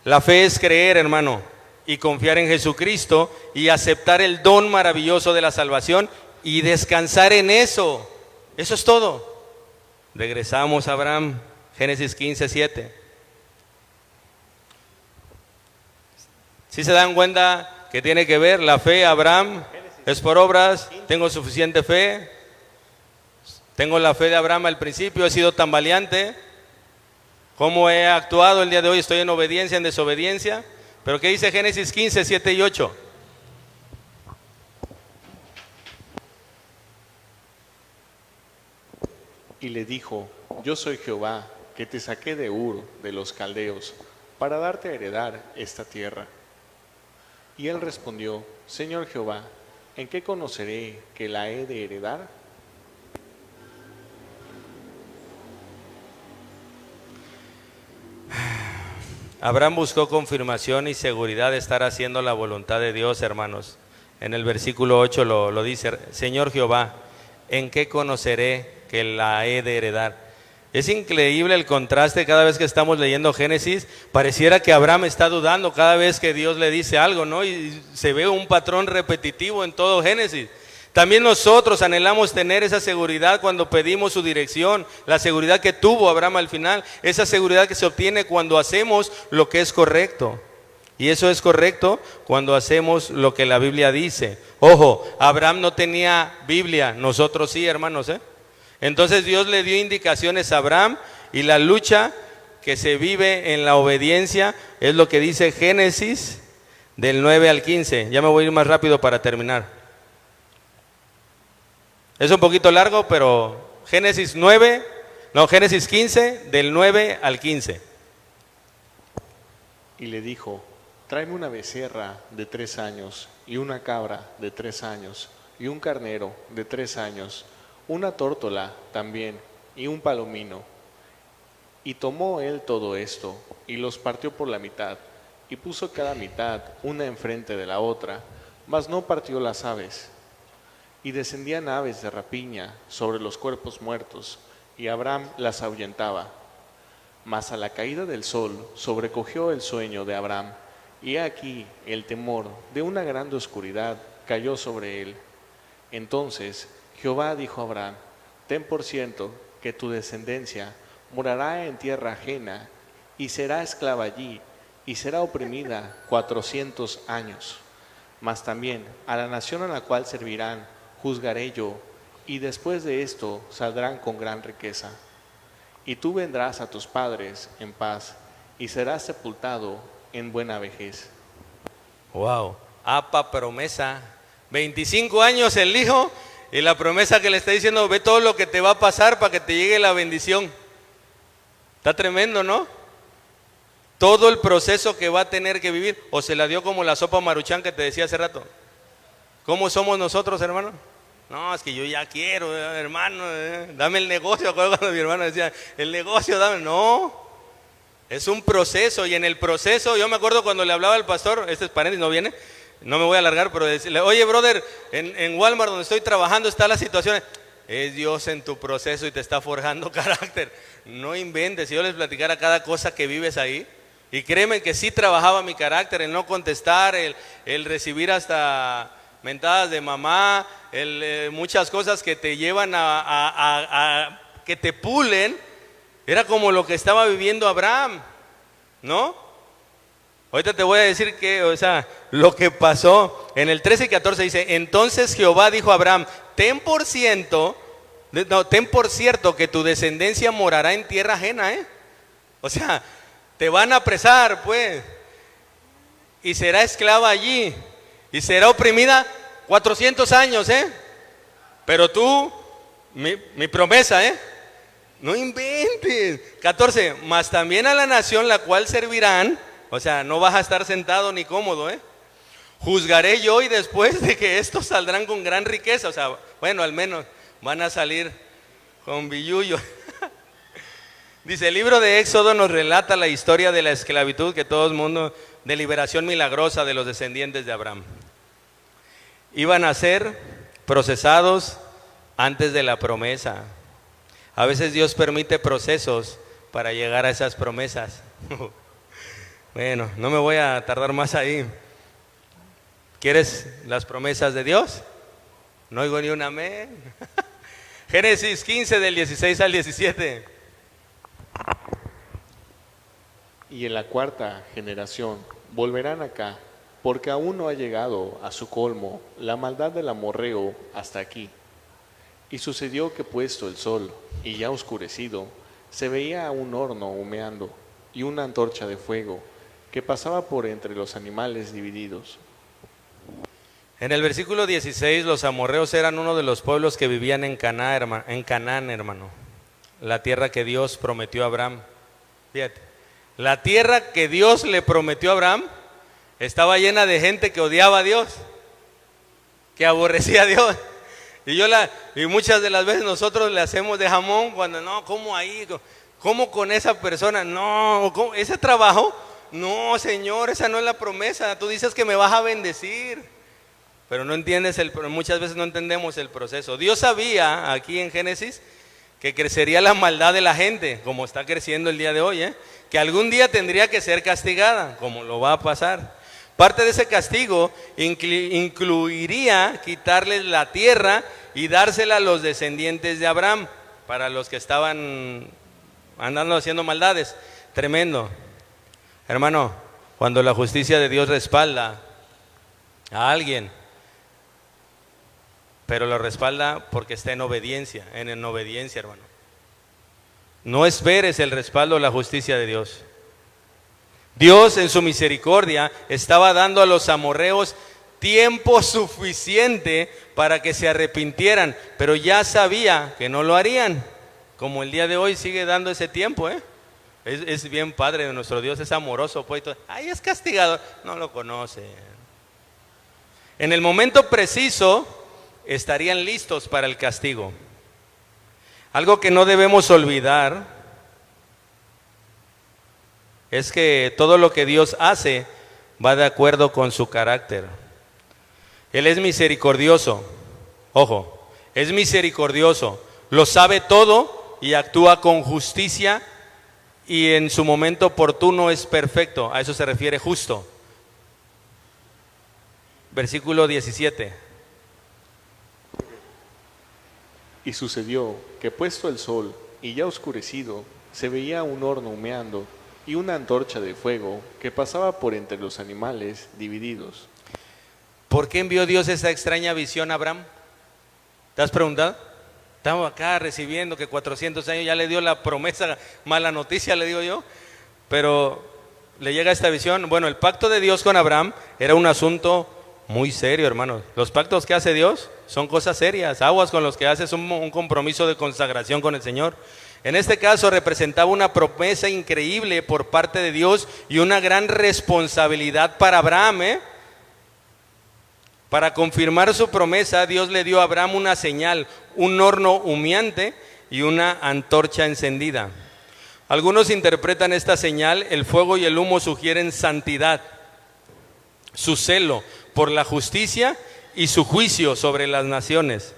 La fe es creer, hermano, y confiar en Jesucristo y aceptar el don maravilloso de la salvación y descansar en eso. Eso es todo. Regresamos a Abraham, Génesis 15:7. ¿Sí se dan cuenta que tiene que ver la fe? Abraham es por obras, tengo suficiente fe, tengo la fe de Abraham al principio, he sido tambaleante, ¿cómo he actuado el día de hoy? Estoy en obediencia, en desobediencia. Pero ¿qué dice Génesis 15:7 y 8? Y le dijo, yo soy Jehová, que te saqué de Ur, de los caldeos, para darte a heredar esta tierra. Y él respondió, Señor Jehová, ¿en qué conoceré que la he de heredar? Abraham buscó confirmación y seguridad de estar haciendo la voluntad de Dios, hermanos. En el versículo 8 lo dice, Señor Jehová, ¿en qué conoceré que la he de heredar? Es increíble el contraste cada vez que estamos leyendo Génesis. Pareciera que Abraham está dudando cada vez que Dios le dice algo, ¿no? Y se ve un patrón repetitivo en todo Génesis. También nosotros anhelamos tener esa seguridad cuando pedimos su dirección, la seguridad que tuvo Abraham al final, esa seguridad que se obtiene cuando hacemos lo que es correcto. Y eso es correcto cuando hacemos lo que la Biblia dice. Ojo, Abraham no tenía Biblia, nosotros sí, hermanos, ¿eh? Entonces Dios le dio indicaciones a Abraham y la lucha que se vive en la obediencia es lo que dice Génesis del 9 al 15. Ya me voy a ir más rápido para terminar. Es un poquito largo, pero Génesis 15 del 9 al 15. Y le dijo, tráeme una becerra de 3 años, y una cabra de 3 años, y un carnero de 3 años, una tórtola también, y un palomino. Y tomó él todo esto, y los partió por la mitad, y puso cada mitad una enfrente de la otra, mas no partió las aves. Y descendían aves de rapiña sobre los cuerpos muertos, y Abraham las ahuyentaba. Mas a la caída del sol sobrecogió el sueño de Abraham, y he aquí el temor de una grande oscuridad cayó sobre él. Entonces Jehová dijo a Abraham, ten por cierto que tu descendencia morará en tierra ajena, y será esclava allí, y será oprimida 400 años. Mas también a la nación a la cual servirán juzgaré yo, y después de esto saldrán con gran riqueza. Y tú vendrás a tus padres en paz, y serás sepultado en buena vejez. Wow, apa promesa. 25 años el hijo, y la promesa que le está diciendo, ve todo lo que te va a pasar para que te llegue la bendición. Está tremendo, ¿no? Todo el proceso que va a tener que vivir, o se la dio como la sopa Maruchan que te decía hace rato. ¿Cómo somos nosotros, hermano? No, es que yo ya quiero, hermano, dame el negocio. Acuerdo cuando mi hermano decía, el negocio, dame. No, es un proceso, y en el proceso, yo me acuerdo cuando le hablaba al pastor, este es paréntesis, no viene, no me voy a alargar, pero decirle, oye brother, en Walmart donde estoy trabajando está la situación. Es Dios en tu proceso y te está forjando carácter. No inventes. Si yo les platicara cada cosa que vives ahí, y créeme que sí trabajaba mi carácter, el no contestar, el recibir hasta mentadas de mamá, muchas cosas que te llevan a que te pulen. Era como lo que estaba viviendo Abraham, ¿no? Ahorita te voy a decir lo que pasó. En el 13 y 14 dice, entonces Jehová dijo a Abraham, ten por cierto que tu descendencia morará en tierra ajena, O sea, te van a apresar, pues, y será esclava allí, y será oprimida 400 años, Pero tú, mi promesa, no inventes. 14, mas también a la nación la cual servirán, o sea, no vas a estar sentado ni cómodo, juzgaré yo y después de que estos saldrán con gran riqueza, o sea, bueno, al menos van a salir con billullo. Dice, el libro de Éxodo nos relata la historia de la esclavitud que todo el mundo, de liberación milagrosa de los descendientes de Abraham. Iban a ser procesados antes de la promesa. A veces Dios permite procesos para llegar a esas promesas. Bueno, no me voy a tardar más ahí. ¿Quieres las promesas de Dios? No oigo ni un amén. Génesis 15 del 16 al 17. Y en la cuarta generación volverán acá, porque aún no ha llegado a su colmo la maldad del amorreo hasta aquí. Y sucedió que puesto el sol y ya oscurecido, se veía un horno humeando y una antorcha de fuego que pasaba por entre los animales divididos. En el versículo 16, los amorreos eran uno de los pueblos que vivían en Canaán, hermano. La tierra que Dios prometió a Abraham. Fíjate, la tierra que Dios le prometió a Abraham estaba llena de gente que odiaba a Dios, que aborrecía a Dios. Y muchas de las veces nosotros le hacemos de jamón cuando no, ¿cómo ahí? ¿Cómo con esa persona? No, ¿cómo? ¿Ese trabajo? No, Señor, esa no es la promesa. Tú dices que me vas a bendecir, pero no entiendes muchas veces no entendemos el proceso. Dios sabía aquí en Génesis que crecería la maldad de la gente, como está creciendo el día de hoy, que algún día tendría que ser castigada, como lo va a pasar. Parte de ese castigo incluiría quitarles la tierra y dársela a los descendientes de Abraham, para los que estaban andando haciendo maldades. Tremendo. Hermano, cuando la justicia de Dios respalda a alguien, pero lo respalda porque está en obediencia, hermano. No esperes el respaldo o la justicia de Dios. Dios en su misericordia estaba dando a los amorreos tiempo suficiente para que se arrepintieran, pero ya sabía que no lo harían, como el día de hoy sigue dando ese tiempo, Es bien padre, nuestro Dios es amoroso, pues, ay, es castigador, no lo conocen. En el momento preciso estarían listos para el castigo. Algo que no debemos olvidar es que todo lo que Dios hace va de acuerdo con su carácter. Él es misericordioso, ojo, es misericordioso, lo sabe todo y actúa con justicia, y en su momento oportuno es perfecto. A eso se refiere justo. Versículo 17. Y sucedió que puesto el sol y ya oscurecido, se veía un horno humeando y una antorcha de fuego que pasaba por entre los animales divididos. ¿Por qué envió Dios esa extraña visión a Abraham? ¿Te has preguntado? Estamos acá recibiendo que 400 años ya le dio la promesa, mala noticia le digo yo, pero le llega esta visión. Bueno, el pacto de Dios con Abraham era un asunto muy serio, hermanos. Los pactos que hace Dios son cosas serias, aguas con los que haces un compromiso de consagración con el Señor. En este caso representaba una promesa increíble por parte de Dios y una gran responsabilidad para Abraham, Para confirmar su promesa, Dios le dio a Abraham una señal, un horno humeante y una antorcha encendida. Algunos interpretan esta señal, el fuego y el humo sugieren santidad, su celo por la justicia y su juicio sobre las naciones.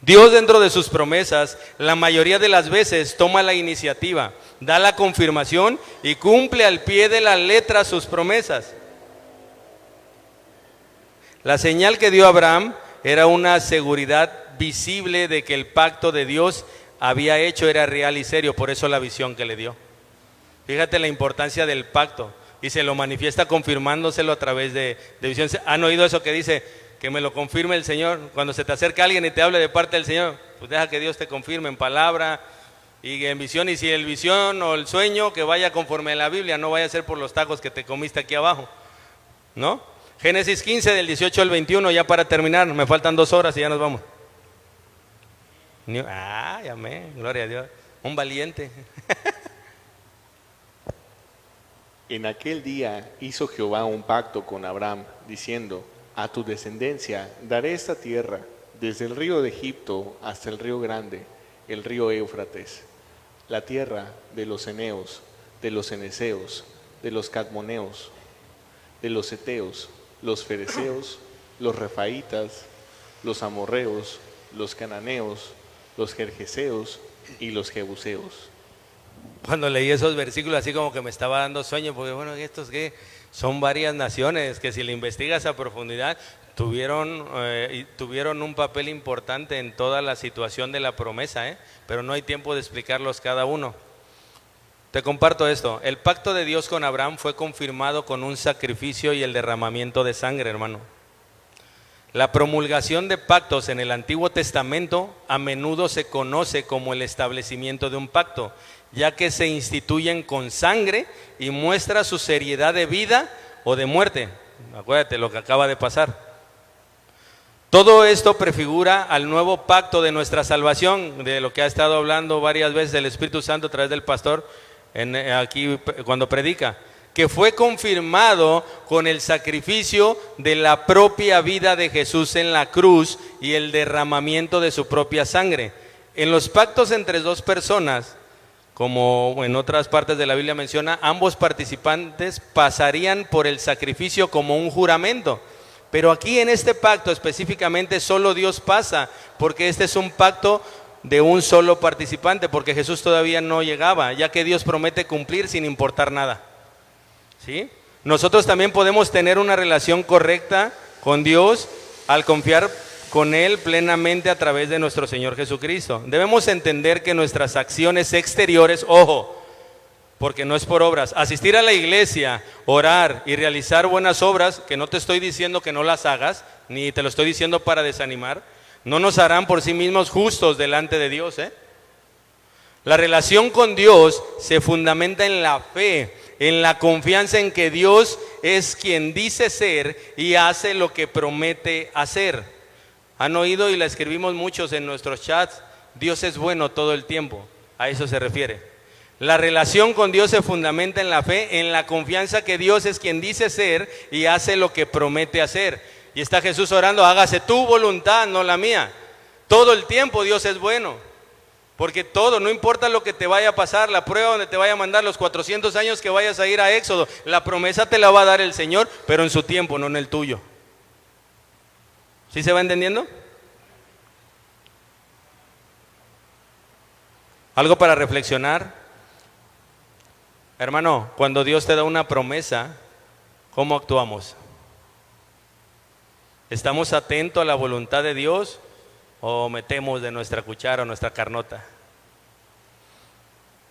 Dios, dentro de sus promesas, la mayoría de las veces toma la iniciativa, da la confirmación y cumple al pie de la letra sus promesas. La señal que dio Abraham era una seguridad visible de que el pacto de Dios había hecho era real y serio, por eso la visión que le dio. Fíjate la importancia del pacto, y se lo manifiesta confirmándoselo a través de visiones. ¿Han oído eso que dice? Que me lo confirme el Señor. Cuando se te acerca alguien y te hable de parte del Señor, pues deja que Dios te confirme en palabra y en visión. Y si el visión o el sueño, que vaya conforme a la Biblia, no vaya a ser por los tacos que te comiste aquí abajo, ¿no? Génesis 15 del 18 al 21, ya para terminar, me faltan 2 horas y ya nos vamos. Amén, gloria a Dios, un valiente. En aquel día hizo Jehová un pacto con Abraham, diciendo: a tu descendencia daré esta tierra, desde el río de Egipto hasta el río grande, el río Éufrates, la tierra de los eneos, de los cenezeos, de los cadmoneos, de los heteos, los fereceos, los refaitas, los amorreos, los cananeos, los gergeseos y los jebuseos. Cuando leí esos versículos así como que me estaba dando sueño, porque bueno, estos que son varias naciones que si le investigas a profundidad tuvieron un papel importante en toda la situación de la promesa, pero no hay tiempo de explicarlos cada uno. Te comparto esto: el pacto de Dios con Abraham fue confirmado con un sacrificio y el derramamiento de sangre, hermano. La promulgación de pactos en el Antiguo Testamento a menudo se conoce como el establecimiento de un pacto, ya que se instituyen con sangre y muestra su seriedad de vida o de muerte. Acuérdate lo que acaba de pasar. Todo esto prefigura al nuevo pacto de nuestra salvación, de lo que ha estado hablando varias veces el Espíritu Santo a través del pastor aquí cuando predica, que fue confirmado con el sacrificio de la propia vida de Jesús en la cruz y el derramamiento de su propia sangre. En los pactos entre dos personas, como en otras partes de la Biblia menciona, ambos participantes pasarían por el sacrificio como un juramento. Pero aquí en este pacto específicamente solo Dios pasa, porque este es un pacto de un solo participante, porque Jesús todavía no llegaba, ya que Dios promete cumplir sin importar nada. ¿Sí? Nosotros también podemos tener una relación correcta con Dios al confiar con Él plenamente a través de nuestro Señor Jesucristo. Debemos entender que nuestras acciones exteriores, ojo, porque no es por obras, asistir a la iglesia, orar y realizar buenas obras, que no te estoy diciendo que no las hagas, ni te lo estoy diciendo para desanimar, no nos harán por sí mismos justos delante de Dios, La relación con Dios se fundamenta en la fe, en la confianza en que Dios es quien dice ser y hace lo que promete hacer. Han oído y la escribimos muchos en nuestros chats: Dios es bueno todo el tiempo. A eso se refiere. La relación con Dios se fundamenta en la fe, en la confianza que Dios es quien dice ser y hace lo que promete hacer. Y está Jesús orando: hágase tu voluntad, no la mía. Todo el tiempo Dios es bueno, porque todo, no importa lo que te vaya a pasar, la prueba donde te vaya a mandar, los 400 años que vayas a ir a Éxodo, la promesa te la va a dar el Señor, pero en su tiempo, no en el tuyo. ¿Sí se va entendiendo? Algo para reflexionar. Hermano, cuando Dios te da una promesa, ¿cómo actuamos? ¿Estamos atentos a la voluntad de Dios o metemos de nuestra cuchara o nuestra carnota?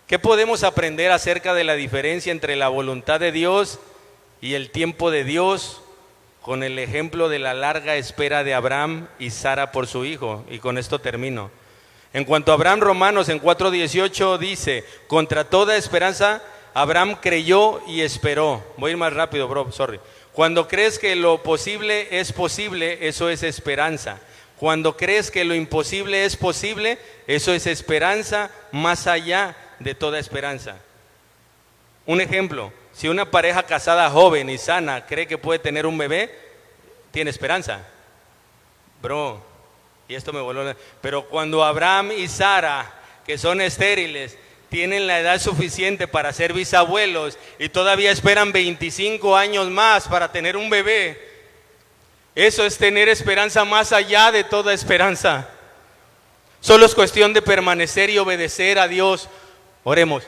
¿Qué podemos aprender acerca de la diferencia entre la voluntad de Dios y el tiempo de Dios, con el ejemplo de la larga espera de Abraham y Sara por su hijo? Y con esto termino. En cuanto a Abraham, Romanos en 4:18 dice: contra toda esperanza Abraham creyó y esperó. Voy a ir más rápido, bro, sorry. Cuando crees que lo posible es posible, eso es esperanza. Cuando crees que lo imposible es posible, eso es esperanza más allá de toda esperanza. Un ejemplo: si una pareja casada joven y sana cree que puede tener un bebé, tiene esperanza. Bro, y esto me voló. Pero cuando Abraham y Sara, que son estériles, tienen la edad suficiente para ser bisabuelos y todavía esperan 25 años más para tener un bebé. Eso es tener esperanza más allá de toda esperanza. Solo es cuestión de permanecer y obedecer a Dios. Oremos.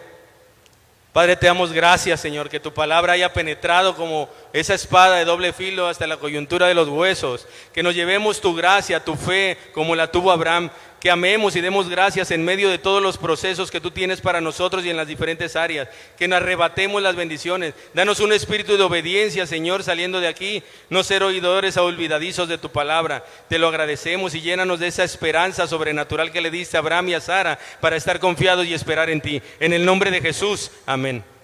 Padre, te damos gracias, Señor, que tu palabra haya penetrado como esa espada de doble filo hasta la coyuntura de los huesos. Que nos llevemos tu gracia, tu fe, como la tuvo Abraham. Que amemos y demos gracias en medio de todos los procesos que tú tienes para nosotros y en las diferentes áreas. Que nos arrebatemos las bendiciones. Danos un espíritu de obediencia, Señor, saliendo de aquí. No ser oidores olvidadizos de tu palabra. Te lo agradecemos y llénanos de esa esperanza sobrenatural que le diste a Abraham y a Sara para estar confiados y esperar en ti. En el nombre de Jesús. Amén.